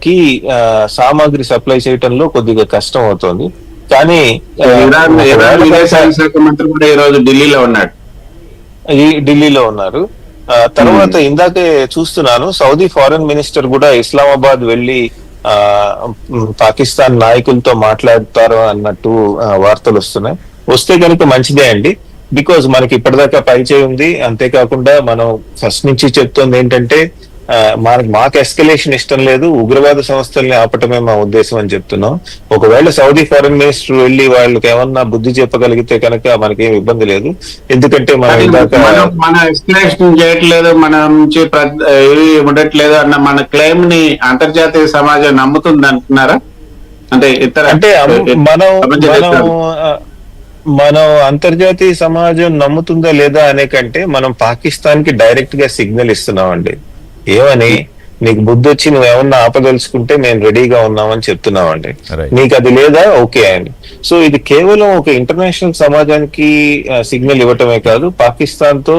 కి సామాగ్రి సప్లై చేయటంలో కొద్దిగా కష్టం అవుతోంది. కానీ ఇరాన్ విదేశాంగ శాఖ మంత్రి కూడా ఈ రోజు ఢిల్లీలో ఉన్నాడు. ఢిల్లీలో ఉన్నారు. తర్వాత ఇందాకే చూస్తున్నాను, సౌదీ ఫారెన్ మినిస్టర్ కూడా ఇస్లామాబాద్ వెళ్లి పాకిస్తాన్ నాయకులతో మాట్లాడతారు అన్నట్టు వార్తలు వస్తున్నాయి. వస్తే కనుక మంచిదే అండి, బికాజ్ మనకి ఇప్పటిదాకా పరిచయం ఉంది. అంతేకాకుండా మనం ఫస్ట్ నుంచి చెప్తోంది ఏంటంటే మాకు ఎస్కలేషన్ ఇష్టం లేదు, ఉగ్రవాద సంస్థల్ని ఆపటమే మా ఉద్దేశం అని చెప్తున్నాం. ఒకవేళ సౌదీ ఫారెన్ మినిస్టర్ వెళ్ళి వాళ్ళకి ఏమన్నా బుద్ధి చెప్పగలిగితే కనుక మనకేం ఇబ్బంది లేదు. ఎందుకంటే మన ఎస్కలేషన్ చేయట్లేదు, మన నుంచి ఉండట్లేదు అన్న మన క్లెయిమ్ ని అంతర్జాతీయ సమాజం నమ్ముతుంది అంటున్నారా? అంటే మనం అంతర్జాతీయ సమాజం నమ్ముతుందా లేదా అనే కంటే మనం పాకిస్తాన్ కి డైరెక్ట్ గా సిగ్నల్ ఇస్తున్నాం అండి. ఏమని, నీకు బుద్ధి వచ్చి నువ్వు ఏమన్నా ఆపదలుచుకుంటే మేము రెడీగా ఉన్నామని చెప్తున్నామండి. నీకు అది లేదా, ఓకే అండి. సో ఇది కేవలం ఒక ఇంటర్నేషనల్ సమాజానికి సిగ్నల్ ఇవ్వటమే కాదు, పాకిస్తాన్ తో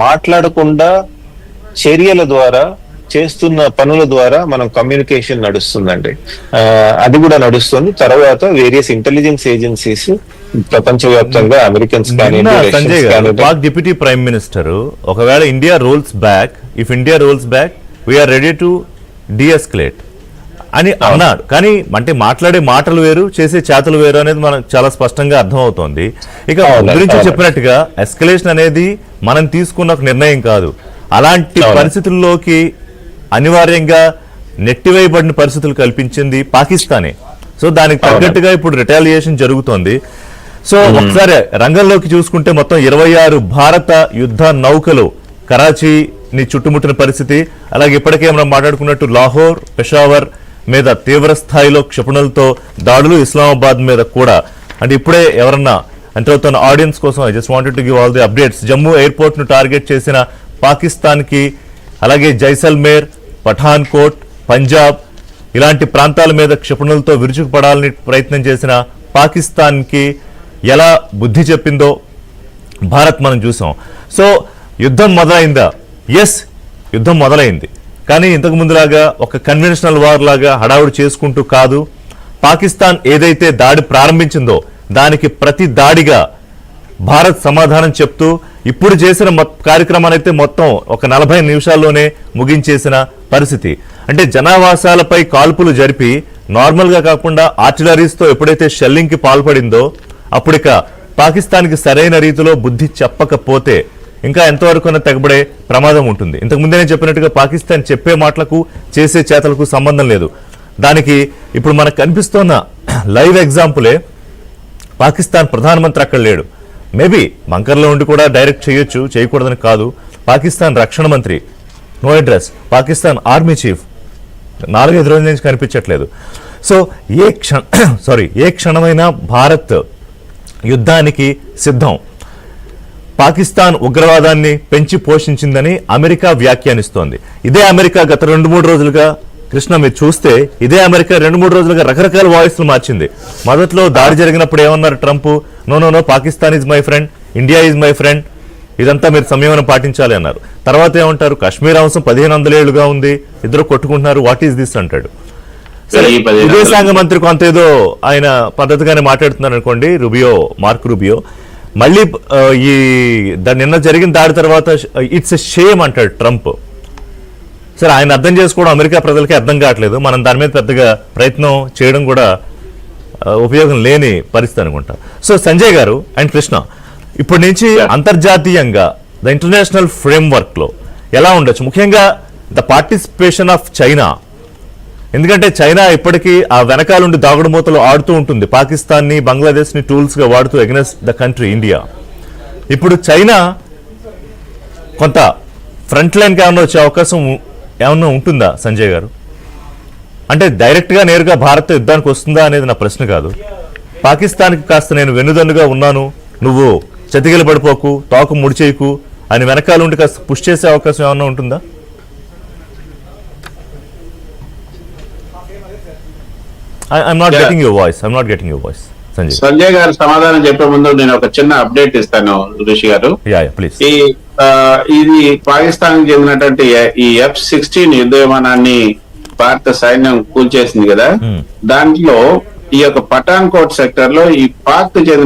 మాట్లాడకుండా చర్యల ద్వారా చేస్తున్న పనుల ద్వారా మనం కమ్యూనికేషన్ నడుస్తుందండి. అది కూడా నడుస్తుంది. తర్వాత వేరియస్ ఇంటెలిజెన్స్ ఏజెన్సీస్ ప్రపంచవ్యాప్తంగా అమెరికన్స్ కానీ పాక్ డిప్యూటీ ప్రైమ్ మినిస్టర్ ఒకవేళ India rolls back, if India rolls back we're ready to deescalate అని అన్నాడు. కానీ అంటే మాట్లాడే మాటలు వేరు, చేసే చేతలు వేరు అనేది మనకు చాలా స్పష్టంగా అర్థమవుతోంది. ఇక గురించి చెప్పినట్టుగా ఎస్కలేషన్ అనేది మనం తీసుకున్న ఒక నిర్ణయం కాదు. అలాంటి పరిస్థితుల్లోకి అనివార్యంగా నెట్టివేయబడిన పరిస్థితులు కల్పించింది పాకిస్తానే. సో దానికి తగ్గట్టుగా ఇప్పుడు రిటాలియేషన్ జరుగుతోంది. సో ఒకసారి రంగంలోకి చూసుకుంటే మొత్తం 26 భారత యుద్ధ నౌకలు కరాచీని చుట్టుముట్టిన పరిస్థితి. అలాగే ఇప్పటికే మనం మాట్లాడుకున్నట్టు లాహోర్, పెషావర్ మీద తీవ్ర స్థాయిలో క్షిపణులతో దాడులు, ఇస్లామాబాద్ మీద కూడా. అంటే ఇప్పుడే ఎవరన్నా అంటే అవుతున్న ఆడియన్స్ కోసం I just wanted to give all the updates. Jammu airport ను టార్గెట్ చేసిన పాకిస్తాన్ కి, అలాగే జైసల్మేర్, పఠాన్కోట్, పంజాబ్ ఇలాంటి ప్రాంతాల మీద క్షిపణులతో విరుచుకుపడాలని ప్రయత్నం చేసిన పాకిస్తాన్ కి ఎలా బుద్ధి చెప్పిందో భారత్ మనం చూసాం. సో యుద్ధం మొదలైందా? ఎస్, యుద్ధం మొదలైంది. కానీ ఇంతకు ముందులాగా ఒక కన్వెన్షనల్ వార్ లాగా హడావుడి చేసుకుంటూ కాదు. పాకిస్తాన్ ఏదైతే దాడి ప్రారంభించిందో దానికి ప్రతి దాడిగా భారత్ సమాధానం చెప్తూ ఇప్పుడు చేసిన కార్యక్రమాన్ని అయితే మొత్తం ఒక 40 నిమిషాల్లోనే ముగించేసిన పరిస్థితి. అంటే జనావాసాలపై కాల్పులు జరిపి నార్మల్ గా కాకుండా ఆర్టిలరీస్తో ఎప్పుడైతే షెల్లింగ్ కి పాల్పడిందో అప్పుడిక పాకిస్తాన్కి సరైన రీతిలో బుద్ధి చెప్పకపోతే ఇంకా ఎంతవరకు తెగబడే ప్రమాదం ఉంటుంది. ఇంతకు ముందే నేను చెప్పినట్టుగా పాకిస్తాన్ చెప్పే మాటలకు చేసే చేతలకు సంబంధం లేదు. దానికి ఇప్పుడు మనకు కనిపిస్తున్న లైవ్ ఎగ్జాంపులే పాకిస్తాన్ ప్రధానమంత్రి అక్కడ లేడు. మేబీ బంకర్లో ఉండి కూడా డైరెక్ట్ చేయొచ్చు, చేయకూడదని కాదు. పాకిస్తాన్ రక్షణ మంత్రి no address, Pakistan army chief 4-5 రోజుల నుంచి కనిపించట్లేదు. సో ఏ క్షణమైనా భారత్ యుద్ధానికి సిద్ధం. పాకిస్తాన్ ఉగ్రవాదాన్ని పెంచి పోషించిందని అమెరికా వ్యాఖ్యానిస్తోంది. ఇదే అమెరికా గత 2-3 రోజులుగా కృష్ణ మీరు చూస్తే ఇదే అమెరికా 2-3 రోజులుగా రకరకాల వాయిస్లు మార్చింది. మొదట్లో దాడి జరిగినప్పుడు ఏమన్నారు Trump, no Pakistan is my friend, India is my friend, ఇదంతా మీరు సంయమనం పాటించాలి అన్నారు. తర్వాత ఏమంటారు, కశ్మీర్ అంశం 1500 ఏళ్లుగా ఉంది, ఇద్దరు కొట్టుకుంటున్నారు, వాట్ ఈస్ దిస్ అంటాడు. విదేశాంగ మంత్రి కొంత ఏదో ఆయన పద్ధతిగానే మాట్లాడుతున్నారు అనుకోండి, మార్క్ రూబియో. మళ్ళీ నిన్న జరిగిన దాడి తర్వాత ఇట్స్ ఎ షేమ్ అంటాడు ట్రంప్. సరే, ఆయన అర్థం చేసుకోవడం అమెరికా ప్రజలకి అర్థం కావట్లేదు. మనం దాని మీద పెద్దగా ప్రయత్నం చేయడం కూడా ఉపయోగం లేని పరిస్థితి అనుకుంటా. సో సంజయ్ గారు అండ్ కృష్ణ, ఇప్పటి నుంచి అంతర్జాతీయంగా ద ఇంటర్నేషనల్ ఫ్రేమ్వర్క్ లో ఎలా ఉండొచ్చు, ముఖ్యంగా ద పార్టిసిపేషన్ ఆఫ్ చైనా. ఎందుకంటే చైనా ఇప్పటికీ ఆ వెనకాలండి దాగుడు మూతలు ఆడుతూ ఉంటుంది, పాకిస్తాన్ ని, బంగ్లాదేశ్ ని టూల్స్ గా వాడుతూ అగెన్స్ట్ ద కంట్రీ ఇండియా. ఇప్పుడు చైనా కొంత ఫ్రంట్ లైన్ కి ఏమన్నా వచ్చే అవకాశం ఏమన్నా ఉంటుందా సంజయ్ గారు? అంటే డైరెక్ట్ గా నేరుగా భారత్ యుద్ధానికి వస్తుందా అనేది నా ప్రశ్న కాదు. పాకిస్తాన్కి కాస్త నేను వెన్నుదన్నుగా ఉన్నాను, నువ్వు చతికిల పడిపోకు, తాకు ముడిచేయకు అని వెనకాలండి కాస్త పుష్ చేసే అవకాశం ఏమన్నా ఉంటుందా? I'm not getting your voice. Sanjay గారు సమాధానం చెప్పే ముందు నేను ఒక చిన్న అప్డేట్ ఇస్తాను ఋషి గారు. ఇది పాకిస్తాన్ కి చెందినటువంటి ఈ F-16 యుద్ధ విమానాన్ని భారత సైన్యం కూల్చేసింది కదా, దాంట్లో ఈ యొక్క పఠాన్ కోట్ సెక్టర్ లో ఈ పాక్ కు చెందిన